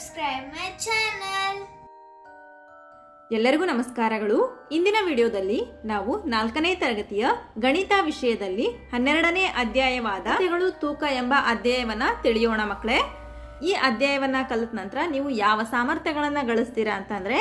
subscribe my channel. ಎಲ್ಲರಿಗೂ ನಮಸ್ಕಾರಗಳು. ಇಂದಿನ ವಿಡಿಯೋದಲ್ಲಿ ನಾವು 4ನೇ ತರಗತಿಯ ಗಣಿತ ವಿಷಯದಲ್ಲಿ 12ನೇ ಅಧ್ಯಾಯವಾದ ತೂಕ ಎಂಬ ಅಧ್ಯಾಯವನ್ನ ತಿಳಿಯೋಣ ಮಕ್ಕಳೇ. ಈ ಅಧ್ಯಾಯವನ್ನ ಕಲಿತ ನಂತರ ನೀವು ಯಾವ ಸಾಮರ್ಥ್ಯಗಳನ್ನ ಗಳಿಸ್ತೀರಾ ಅಂತಂದ್ರೆ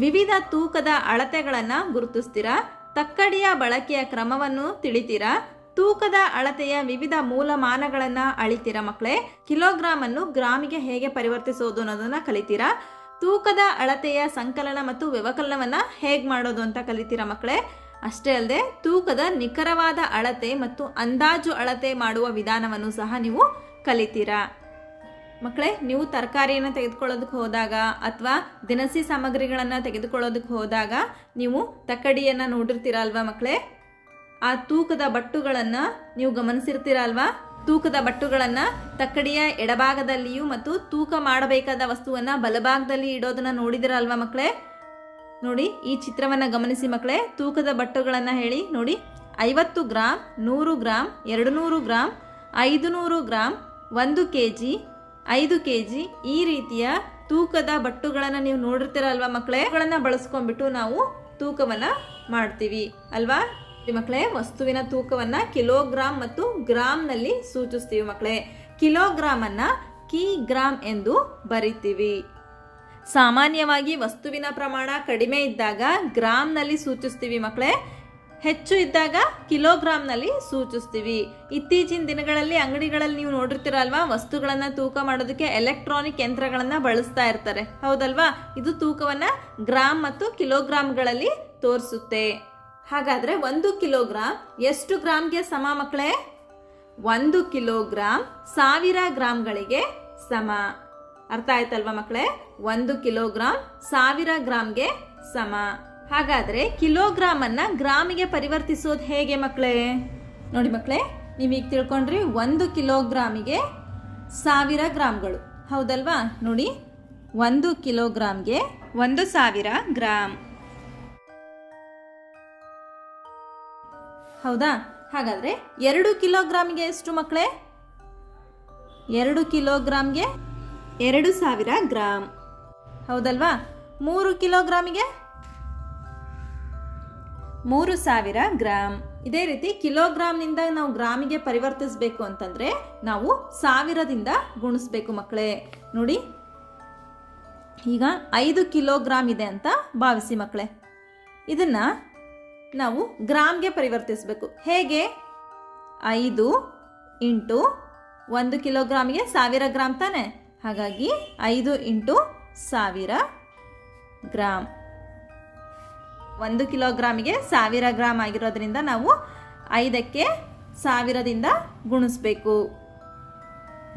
ವಿವಿಧ ತೂಕದ ಅಳತೆಗಳನ್ನ ಗುರುತಿಸ್ತೀರಾ, ತಕ್ಕಡಿಯ ಬಳಕೆಯ ಕ್ರಮವನ್ನು ತಿಳಿತೀರಾ, ತೂಕದ ಅಳತೆಯ ವಿವಿಧ ಮೂಲಮಾನಗಳನ್ನ ಅಳಿತೀರಾ ಮಕ್ಕಳೇ, ಕಿಲೋಗ್ರಾಮ್ ಅನ್ನು ಗ್ರಾಮಿಗೆ ಹೇಗೆ ಪರಿವರ್ತಿಸೋದು ಅನ್ನೋದನ್ನ ಕಲಿತೀರಾ, ತೂಕದ ಅಳತೆಯ ಸಂಕಲನ ಮತ್ತು ವ್ಯವಕಲನವನ್ನ ಹೇಗೆ ಮಾಡೋದು ಅಂತ ಕಲಿತೀರಾ ಮಕ್ಕಳೇ. ಅಷ್ಟೇ ಅಲ್ಲದೆ ತೂಕದ ನಿಖರವಾದ ಅಳತೆ ಮತ್ತು ಅಂದಾಜು ಅಳತೆ ಮಾಡುವ ವಿಧಾನವನ್ನು ಸಹ ನೀವು ಕಲಿತೀರಾ ಮಕ್ಕಳೇ. ನೀವು ತರಕಾರಿಯನ್ನು ತೆಗೆದುಕೊಳ್ಳೋದಕ್ಕೆ ಹೋದಾಗ ಅಥವಾ ದಿನಸಿ ಸಾಮಗ್ರಿಗಳನ್ನು ತೆಗೆದುಕೊಳ್ಳೋದಕ್ಕೆ ಹೋದಾಗ ನೀವು ತಕ್ಕಡಿಯನ್ನು ನೋಡಿರ್ತೀರ ಅಲ್ವಾ ಮಕ್ಕಳೇ. ಆ ತೂಕದ ಬಟ್ಟುಗಳನ್ನು ನೀವು ಗಮನಿಸಿರ್ತೀರ ಅಲ್ವಾ. ತೂಕದ ಬಟ್ಟುಗಳನ್ನು ತಕ್ಕಡಿಯ ಎಡಭಾಗದಲ್ಲಿಯೂ ಮತ್ತು ತೂಕ ಮಾಡಬೇಕಾದ ವಸ್ತುವನ್ನು ಬಲಭಾಗದಲ್ಲಿ ಇಡೋದನ್ನ ನೋಡಿದಿರ ಅಲ್ವಾ ಮಕ್ಕಳೇ. ನೋಡಿ ಈ ಚಿತ್ರವನ್ನು ಗಮನಿಸಿ ಮಕ್ಕಳೇ. ತೂಕದ ಬಟ್ಟುಗಳನ್ನು ಹೇಳಿ ನೋಡಿ. 50 gram, 100 gram, 200 gram, 500 gram, 1 kg, 5 kg, ಈ ರೀತಿಯ ತೂಕದ ಬಟ್ಟುಗಳನ್ನು ನೀವು ನೋಡಿರ್ತೀರ ಅಲ್ವಾ ಮಕ್ಕಳೇ. ಇವುಗಳನ್ನು ಬಳಸ್ಕೊಂಡ್ಬಿಟ್ಟು ನಾವು ತೂಕವನ್ನು ಮಾಡ್ತೀವಿ ಅಲ್ವಾ ಮಕ್ಕಳೇ. ವಸ್ತುವಿನ ತೂಕವನ್ನ ಕಿಲೋಗ್ರಾಮ್ ಮತ್ತು ಗ್ರಾಮ್ನಲ್ಲಿ ಸೂಚಿಸ್ತೀವಿ ಮಕ್ಕಳೇ. ಕಿಲೋಗ್ರಾಮ್ ಅನ್ನ ಕಿಗ್ರಾಮ್ ಎಂದು ಬರಿತೀವಿ. ಸಾಮಾನ್ಯವಾಗಿ ವಸ್ತುವಿನ ಪ್ರಮಾಣ ಕಡಿಮೆ ಇದ್ದಾಗ ಗ್ರಾಮ್ನಲ್ಲಿ ಸೂಚಿಸ್ತೀವಿ ಮಕ್ಕಳೇ, ಹೆಚ್ಚು ಇದ್ದಾಗ ಕಿಲೋಗ್ರಾಮ್ನಲ್ಲಿ ಸೂಚಿಸ್ತೀವಿ. ಇತ್ತೀಚಿನ ದಿನಗಳಲ್ಲಿ ಅಂಗಡಿಗಳಲ್ಲಿ ನೀವು ನೋಡಿರ್ತೀರ ಅಲ್ವಾ, ವಸ್ತುಗಳನ್ನ ತೂಕ ಮಾಡೋದಕ್ಕೆ ಎಲೆಕ್ಟ್ರಾನಿಕ್ ಯಂತ್ರಗಳನ್ನ ಬಳಸ್ತಾ ಇರ್ತಾರೆ ಹೌದಲ್ವಾ. ಇದು ತೂಕವನ್ನ ಗ್ರಾಮ್ ಮತ್ತು ಕಿಲೋಗ್ರಾಮ್ಗಳಲ್ಲಿ ತೋರಿಸುತ್ತೆ. ಹಾಗಾದ್ರೆ 1 ಕಿಲೋಗ್ರಾಮ್ ಎಷ್ಟು ಗ್ರಾಮ್ಗೆ ಸಮ ಮಕ್ಕಳೇ? 1 ಕಿಲೋಗ್ರಾಮ್ 1000 ಗ್ರಾಮ್ಗಳಿಗೆ ಸಮ. ಅರ್ಥ ಆಯ್ತಲ್ವಾ ಮಕ್ಕಳೇ. 1 ಕಿಲೋಗ್ರಾಮ್ 1000 ಗ್ರಾಮ್ಗೆ ಸಮ. ಹಾಗಾದ್ರೆ ಕಿಲೋಗ್ರಾಮ್ ಅನ್ನ ಗ್ರಾಮಿಗೆ ಪರಿವರ್ತಿಸೋದು ಹೇಗೆ ಮಕ್ಕಳೇ? ನೋಡಿ ಮಕ್ಕಳೇ, ನೀವೀಗ ತಿಳ್ಕೊಂಡ್ರಿ 1 ಕಿಲೋಗ್ರಾಮಿಗೆ 1000 ಗ್ರಾಮ್ಗಳು ಹೌದಲ್ವಾ. ನೋಡಿ 1 ಕಿಲೋಗ್ರಾಮ್ಗೆ 1000 ಗ್ರಾಮ್ ಹೌದಾ. ಹಾಗಾದ್ರೆ 2 ಕಿಲೋಗ್ರಾಮ್ಗೆ ಎಷ್ಟು ಮಕ್ಕಳೇ? 2 ಕಿಲೋಗ್ರಾಮ್ಗೆ 2000 ಗ್ರಾಮ್ ಹೌದಲ್ವಾ. 3 ಕಿಲೋಗ್ರಾಮಿಗೆ 3000 ಗ್ರಾಮ್. ಇದೇ ರೀತಿ ಕಿಲೋಗ್ರಾಮ್ನಿಂದ ನಾವು ಗ್ರಾಮಿಗೆ ಪರಿವರ್ತಿಸಬೇಕು ಅಂತಂದ್ರೆ ನಾವು 1000ದಿಂದ ಗುಣಿಸ್ಬೇಕು ಮಕ್ಕಳೇ. ನೋಡಿ ಈಗ 5 ಕಿಲೋಗ್ರಾಮ್ ಇದೆ ಅಂತ ಭಾವಿಸಿ ಮಕ್ಕಳೇ. ಇದನ್ನ ನಾವು ಗ್ರಾಮ್ಗೆ ಪರಿವರ್ತಿಸಬೇಕು. ಹೇಗೆ? 5 ಇಂಟು 1 ಕಿಲೋಗ್ರಾಮ್ಗೆ 1000 ಗ್ರಾಮ್ ತಾನೆ. ಹಾಗಾಗಿ 5 ಇಂಟು 1000 ಗ್ರಾಮ್. 1 ಕಿಲೋಗ್ರಾಮಿಗೆ 1000 ಗ್ರಾಮ್ ಆಗಿರೋದ್ರಿಂದ ನಾವು 5ಕ್ಕೆ 1000ದಿಂದ ಗುಣಿಸ್ಬೇಕು.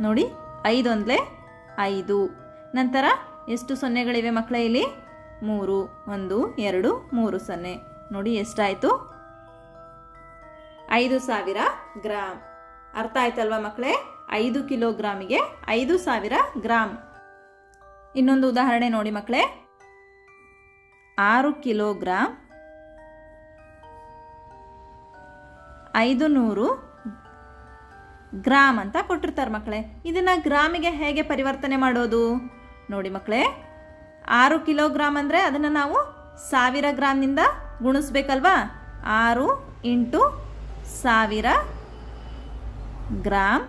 ನೋಡಿ 5 ಒಂದ್ಲೆ 5. ನಂತರ ಎಷ್ಟು ಸೊನ್ನೆಗಳಿವೆ ಮಕ್ಕಳೇ ಇಲ್ಲಿ? 3. 1 2 3 ಸೊನ್ನೆ. ನೋಡಿ ಎಷ್ಟಾಯಿತು? 5000 ಗ್ರಾಮ್. ಅರ್ಥ ಆಯ್ತಲ್ವಾ ಮಕ್ಕಳೇ. 5 ಕಿಲೋಗ್ರಾಮಿಗೆ 5000 ಗ್ರಾಮ್. ಇನ್ನೊಂದು ಉದಾಹರಣೆ ನೋಡಿ ಮಕ್ಕಳೇ. 6 ಕಿಲೋಗ್ರಾಮ್ 500 ಗ್ರಾಮ್ ಅಂತ ಕೊಟ್ಟಿರ್ತಾರೆ ಮಕ್ಕಳೇ. ಇದನ್ನ ಗ್ರಾಮಿಗೆ ಹೇಗೆ ಪರಿವರ್ತನೆ ಮಾಡೋದು? ನೋಡಿ ಮಕ್ಕಳೇ, 6 ಕಿಲೋಗ್ರಾಮ್ ಅಂದರೆ ಅದನ್ನು ನಾವು 1000 ಗ್ರಾಮ್ನಿಂದ ಗುಣಿಸ್ಬೇಕಲ್ವಾ. 6 ಇಂಟು 1000 ಗ್ರಾಮ್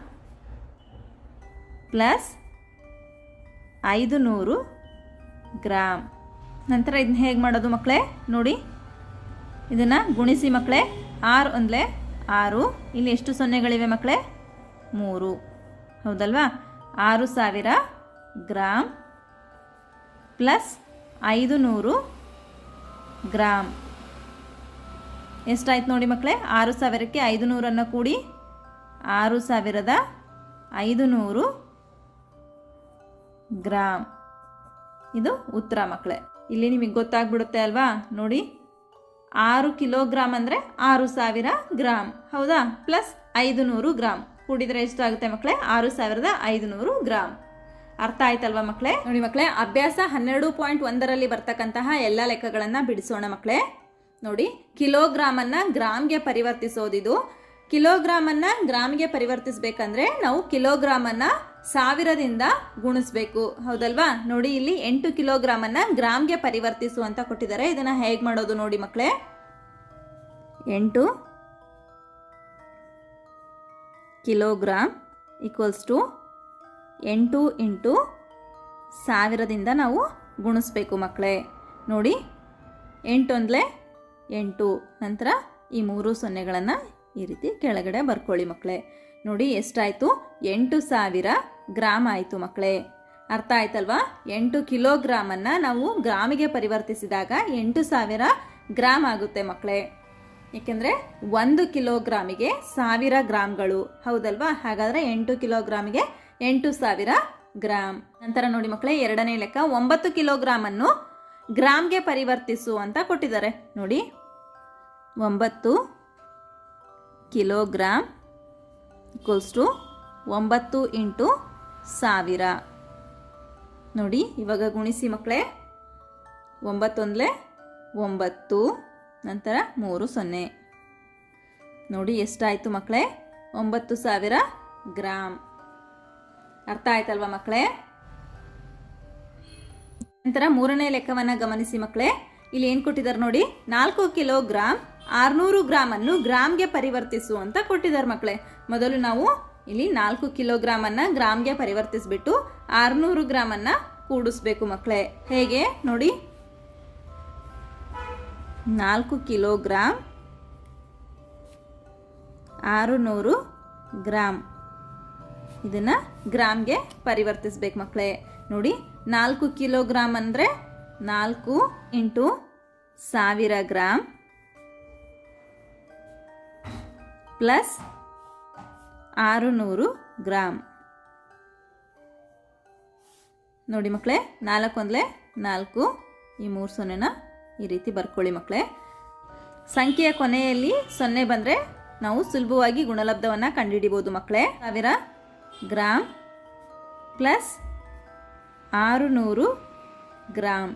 ಪ್ಲಸ್ 500 ಗ್ರಾಮ್. ನಂತರ ಇದನ್ನ ಹೇಗೆ ಮಾಡೋದು ಮಕ್ಕಳೇ? ನೋಡಿ ಇದನ್ನು ಗುಣಿಸಿ ಮಕ್ಕಳೇ. 6 ಒಂದ್ಲೆ 6. ಇಲ್ಲಿ ಎಷ್ಟು ಸೊನ್ನೆಗಳಿವೆ ಮಕ್ಕಳೇ? 3 ಹೌದಲ್ವಾ. 6000 ಗ್ರಾಮ್ ಪ್ಲಸ್ 500 ಗ್ರಾಮ್. ಎಷ್ಟಾಯ್ತು ನೋಡಿ ಮಕ್ಕಳೇ? 6000ಕ್ಕೆ 500 ಕೂಡಿ 6500 ಗ್ರಾಮ್. ಇದು ಉತ್ತರ ಮಕ್ಕಳೇ. ಇಲ್ಲಿ ನಿಮಗೆ ಗೊತ್ತಾಗ್ಬಿಡುತ್ತೆ ಅಲ್ವಾ. ನೋಡಿ 6 ಕಿಲೋಗ್ರಾಮ್ ಅಂದರೆ 6000 ಗ್ರಾಮ್ ಹೌದಾ, ಪ್ಲಸ್ 500 ಗ್ರಾಮ್ ಕೂಡಿದರೆ ಎಷ್ಟಾಗುತ್ತೆ ಮಕ್ಕಳೇ? 6500 ಗ್ರಾಮ್. ಅರ್ಥ ಆಯ್ತಲ್ವಾ ಮಕ್ಕಳೇ. ನೋಡಿ ಮಕ್ಕಳೇ, ಅಭ್ಯಾಸ 12.1ರಲ್ಲಿ ಬರ್ತಕ್ಕಂತಹ ಎಲ್ಲ ಲೆಕ್ಕಗಳನ್ನು ಬಿಡಿಸೋಣ ಮಕ್ಕಳೇ. ನೋಡಿ ಕಿಲೋಗ್ರಾಮನ್ನ ಗ್ರಾಮ್ಗೆ ಪರಿವರ್ತಿಸೋದಿದು. ಕಿಲೋಗ್ರಾಮನ್ನು ಗ್ರಾಮ್ಗೆ ಪರಿವರ್ತಿಸಬೇಕಂದ್ರೆ ನಾವು ಕಿಲೋಗ್ರಾಮನ್ನು 1000ದಿಂದ ಗುಣಿಸ್ಬೇಕು. ಹೌದಲ್ವಾ? ನೋಡಿ, ಇಲ್ಲಿ 8 ಕಿಲೋಗ್ರಾಮನ್ನು ಗ್ರಾಮ್ಗೆ ಪರಿವರ್ತಿಸು ಅಂತ ಕೊಟ್ಟಿದ್ದಾರೆ. ಇದನ್ನು ಹೇಗೆ ಮಾಡೋದು ನೋಡಿ ಮಕ್ಕಳೇ. 8 ಕಿಲೋಗ್ರಾಮ್ ಈಕ್ವಲ್ಸ್ ಟು 8 ಇಂಟು 1000ದಿಂದ ನಾವು ಗುಣಿಸ್ಬೇಕು ಮಕ್ಕಳೇ. ನೋಡಿ, 8 ಒಂದಲೇ 8, ನಂತರ ಈ 3 ಸೊನ್ನೆಗಳನ್ನು ಈ ರೀತಿ ಕೆಳಗಡೆ ಬರ್ಕೊಳ್ಳಿ ಮಕ್ಕಳೇ. ನೋಡಿ ಎಷ್ಟಾಯಿತು? 8000 ಗ್ರಾಮ್ ಆಯಿತು ಮಕ್ಕಳೇ. ಅರ್ಥ ಆಯ್ತಲ್ವಾ? 8 ಕಿಲೋಗ್ರಾಮನ್ನು ನಾವು ಗ್ರಾಮಿಗೆ ಪರಿವರ್ತಿಸಿದಾಗ 8000 ಗ್ರಾಮ್ ಆಗುತ್ತೆ ಮಕ್ಕಳೇ. ಏಕೆಂದರೆ 1 ಕಿಲೋಗ್ರಾಮಿಗೆ 1000 ಗ್ರಾಮ್ಗಳು. ಹೌದಲ್ವಾ? ಹಾಗಾದರೆ 8 ಕಿಲೋಗ್ರಾಮಿಗೆ 8000 ಗ್ರಾಮ್. ನಂತರ ನೋಡಿ ಮಕ್ಕಳೇ, ಎರಡನೇ ಲೆಕ್ಕ. 9 ಕಿಲೋಗ್ರಾಮನ್ನು ಗ್ರಾಮ್ಗೆ ಪರಿವರ್ತಿಸು ಅಂತ ಕೊಟ್ಟಿದ್ದಾರೆ. ನೋಡಿ, 9 ಕಿಲೋಗ್ರಾಮ್ ಈಕ್ವಲ್ಸ್ ಟು 9 ಇಂಟು 1000. ನೋಡಿ, ಇವಾಗ ಗುಣಿಸಿ ಮಕ್ಕಳೇ. 9 ಒಂದಲೇ 9, ನಂತರ 3 0. ನೋಡಿ ಎಷ್ಟಾಯಿತು ಮಕ್ಕಳೇ? 9000 ಗ್ರಾಮ್. ಅರ್ಥ ಆಯ್ತಲ್ವಾ ಮಕ್ಕಳೇ? ನಂತರ ಮೂರನೇ ಲೆಕ್ಕವನ್ನು ಗಮನಿಸಿ ಮಕ್ಕಳೇ. ಇಲ್ಲಿ ಏನು ಕೊಟ್ಟಿದ್ದಾರೆ ನೋಡಿ, 4 ಕಿಲೋಗ್ರಾಮ್ 600 ಗ್ರಾಮನ್ನು ಗ್ರಾಮ್ಗೆ ಪರಿವರ್ತಿಸು ಅಂತ ಕೊಟ್ಟಿದ್ದಾರೆ ಮಕ್ಕಳೇ. ಮೊದಲು ನಾವು ಇಲ್ಲಿ 4 ಕಿಲೋಗ್ರಾಮನ್ನು ಗ್ರಾಮ್ಗೆ ಪರಿವರ್ತಿಸ್ಬಿಟ್ಟು 600 ಗ್ರಾಮನ್ನು ಕೂಡಿಸ್ಬೇಕು ಮಕ್ಕಳೇ. ಹೇಗೆ ನೋಡಿ, 4 ಕಿಲೋಗ್ರಾಮ್ 600 ಗ್ರಾಮ್, ಇದನ್ನು ಗ್ರಾಮ್ಗೆ ಪರಿವರ್ತಿಸ್ಬೇಕು ಮಕ್ಕಳೇ. ನೋಡಿ, 4 ಕಿಲೋಗ್ರಾಮ್ ಅಂದರೆ 4 ಇಂಟು 1000 ಗ್ರಾಮ್ ಪ್ಲಸ್ 600 ಗ್ರಾಮ್. ನೋಡಿ ಮಕ್ಕಳೇ, 4 ಒಂದಲೇ 4, ಈ 3 ಸೊನ್ನೆನ ಈ ರೀತಿ ಬರ್ಕೊಳ್ಳಿ ಮಕ್ಕಳೇ. ಸಂಖ್ಯೆಯ ಕೊನೆಯಲ್ಲಿ 0 ಬಂದರೆ ನಾವು ಸುಲಭವಾಗಿ ಗುಣಲಬ್ಧವನ್ನು ಕಂಡುಹಿಡಿಬೋದು ಮಕ್ಕಳೇ. 1000 ಗ್ರಾಮ್ ಪ್ಲಸ್ 600 ಗ್ರಾಮ್.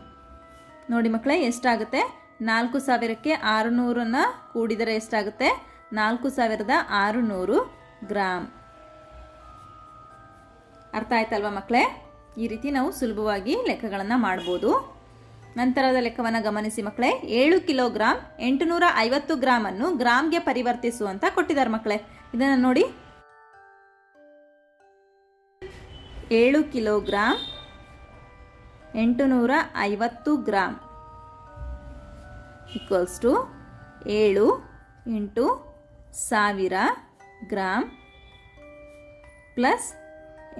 ನೋಡಿ ಮಕ್ಕಳೇ ಎಷ್ಟಾಗುತ್ತೆ? 4000ಕ್ಕೆ 600 ಕೂಡಿದರೆ ಎಷ್ಟಾಗುತ್ತೆ? 4600 ಗ್ರಾಮ್. ಅರ್ಥ ಆಯ್ತಲ್ವಾ ಮಕ್ಕಳೇ? ಈ ರೀತಿ ನಾವು ಸುಲಭವಾಗಿ ಲೆಕ್ಕಗಳನ್ನು ಮಾಡ್ಬೋದು. ನಂತರದ ಲೆಕ್ಕವನ್ನು ಗಮನಿಸಿ ಮಕ್ಕಳೇ. 7 ಕಿಲೋಗ್ರಾಮ್ 850 ಗ್ರಾಮನ್ನು ಗ್ರಾಮ್ಗೆ ಪರಿವರ್ತಿಸು ಅಂತ ಕೊಟ್ಟಿದ್ದಾರೆ ಮಕ್ಕಳೇ. ಇದನ್ನು ನೋಡಿ, 7 kilogram 850 gram equals to 7 into 1000 gram plus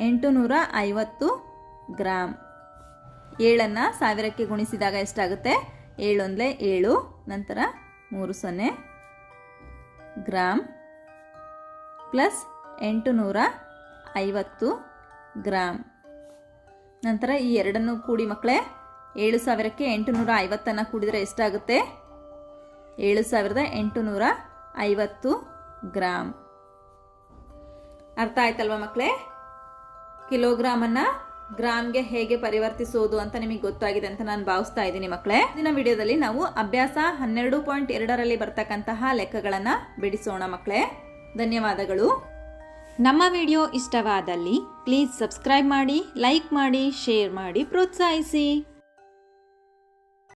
850 gram. 7ಅನ್ನು 1000ಕ್ಕೆ ಗುಣಿಸಿದಾಗ ಎಷ್ಟಾಗುತ್ತೆ? 7 ಒಂದಲೇ 7, ನಂತರ 3 0 ಗ್ರಾಮ್ ಪ್ಲಸ್ 850 ಗ್ರಾಮ್. ನಂತರ ಈ ಎರಡನ್ನು ಕೂಡಿ ಮಕ್ಕಳೇ. 7000ಕ್ಕೆ 850 ಕೂಡಿದರೆ ಎಷ್ಟಾಗುತ್ತೆ? 7850 ಗ್ರಾಮ್. ಅರ್ಥ ಆಯ್ತಲ್ವಾ ಮಕ್ಕಳೇ? ಕಿಲೋಗ್ರಾಮನ್ನು ಗ್ರಾಮ್ಗೆ ಹೇಗೆ ಪರಿವರ್ತಿಸೋದು ಅಂತ ನಿಮಗೆ ಗೊತ್ತಾಗಿದೆ ಅಂತ ನಾನು ಭಾವಿಸ್ತಾ ಇದ್ದೀನಿ ಮಕ್ಕಳೇ. ಇಂದಿನ ವಿಡಿಯೋದಲ್ಲಿ ನಾವು ಅಭ್ಯಾಸ 12.2ರಲ್ಲಿ ಬರ್ತಕ್ಕಂತಹ ಲೆಕ್ಕಗಳನ್ನು ಬಿಡಿಸೋಣ ಮಕ್ಕಳೇ. ಧನ್ಯವಾದಗಳು. ನಮ್ಮ ವಿಡಿಯೋ ಇಷ್ಟವಾದಲ್ಲಿ ಪ್ಲೀಸ್ ಸಬ್ಸ್ಕ್ರೈಬ್ ಮಾಡಿ, ಲೈಕ್ ಮಾಡಿ, ಶೇರ್ ಮಾಡಿ, ಪ್ರೋತ್ಸಾಹಿಸಿ.